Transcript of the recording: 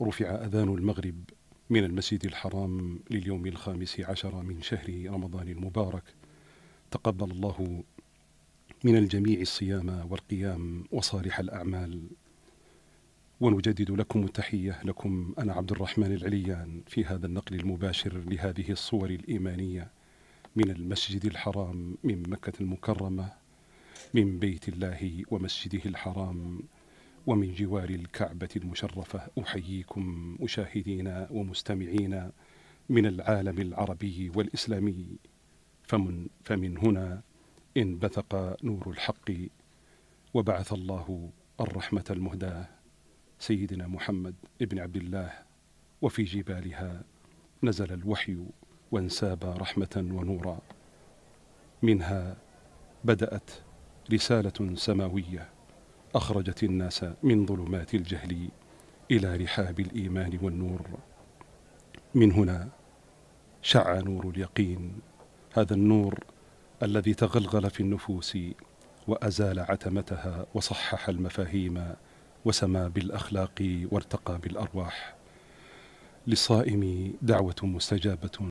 رفع أذان المغرب من المسجد الحرام لليوم 15 من شهر رمضان المبارك. تقبل الله من الجميع الصيام والقيام وصالح الأعمال. ونجدد لكم التحية، لكم أنا عبد الرحمن العليان، في هذا النقل المباشر لهذه الصور الإيمانية من المسجد الحرام من مكة المكرمة، من بيت الله ومسجده الحرام، ومن جوار الكعبة المشرفة. أحييكم مشاهدين ومستمعين من العالم العربي والإسلامي. فمن هنا انبثق نور الحق، وبعث الله الرحمة المهداة سيدنا محمد ابن عبد الله، وفي جبالها نزل الوحي وانساب رحمة ونورا. منها بدأت رسالة سماوية أخرجت الناس من ظلمات الجهل إلى رحاب الإيمان والنور. من هنا شع نور اليقين، هذا النور الذي تغلغل في النفوس وأزال عتمتها وصحح المفاهيم وسما بالأخلاق وارتقى بالأرواح. للصائم دعوة مستجابة